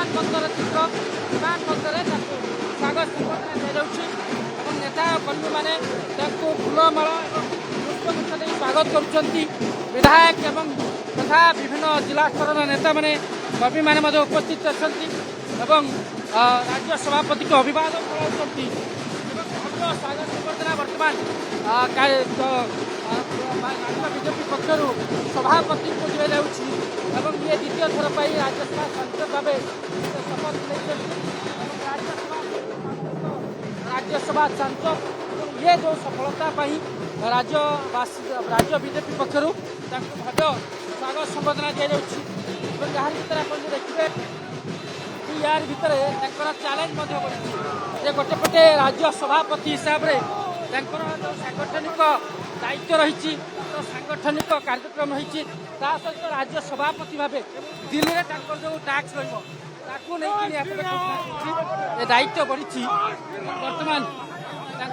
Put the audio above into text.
ବିମାନବନ୍ଦର ଚିତ୍ର ବିମାନବନ୍ଦରରେ ତାଙ୍କୁ ସ୍ୱାଗତ ସମ୍ବର୍ଦ୍ଧନା ଦିଆଯାଉଛି ଏବଂ ନେତା କର୍ମୀମାନେ ତାଙ୍କୁ ଫୁଲମାଳ ଏବଂ ପୁଷ୍ପଗୁଚ୍ଛ ଦେଇ ସ୍ୱାଗତ କରୁଛନ୍ତି। ବିଧାୟକ ଏବଂ ତଥା ବିଭିନ୍ନ ଜିଲ୍ଲା ସ୍ତରର ନେତାମାନେ କର୍ମୀମାନେ ମଧ୍ୟ ଉପସ୍ଥିତ ଅଛନ୍ତି ଏବଂ ରାଜ୍ୟ ସଭାପତିଙ୍କୁ ଅଭିବାଦନ ଜଣାଉଛନ୍ତି ଏବଂ ଭବ୍ୟ ସ୍ୱାଗତ ସମ୍ବର୍ଦ୍ଧନା ବର୍ତ୍ତମାନ ରାଜ୍ୟ ବିଜେପି ପକ୍ଷରୁ ସଭାପତିଙ୍କୁ ଦିଆଯାଉଛି ଏବଂ ଇଏ ଦ୍ୱିତୀୟ ଥର ପାଇଁ ରାଜ୍ୟସଭା ସାଂସଦ ଭାବେ ଶପଥ ନେଇଛନ୍ତି ଏବଂ ରାଜ୍ୟସଭା ସାଂସଦ ଏବଂ ଇଏ ଯେଉଁ ସଫଳତା ପାଇଁ ରାଜ୍ୟ ବିଜେପି ପକ୍ଷରୁ ତାଙ୍କୁ ଭବ୍ୟ ସ୍ୱାଗତ ସମ୍ବର୍ଦ୍ଧନା ଦିଆଯାଉଛି ଏବଂ ଯାହାର ଭିତରେ ଆପଣ ଯେଉଁ ଦେଖିବେ ୟାର ଭିତରେ ତାଙ୍କର ଚ୍ୟାଲେଞ୍ଜ ମଧ୍ୟ ବଢ଼ିଛି ଯେ ଗୋଟେ ପଟେ ରାଜ୍ୟ ସଭାପତି ହିସାବରେ ତାଙ୍କର ଯେଉଁ ସାଂଗଠନିକ ଦାୟିତ୍ୱ ରହିଛି ସାଂଗଠନିକ କାର୍ଯ୍ୟକ୍ରମ ରହିଛି ତା ସହିତ ରାଜ୍ୟ ସଭାପତି ଭାବେ ଦିଲ୍ଲୀରେ ତାଙ୍କର ଯେଉଁ ଟ୍ୟାକ୍ସ ରହିବ ତାକୁ ନେଇକି ଏ ଦାୟିତ୍ୱ ବଢ଼ିଛି ବର୍ତ୍ତମାନ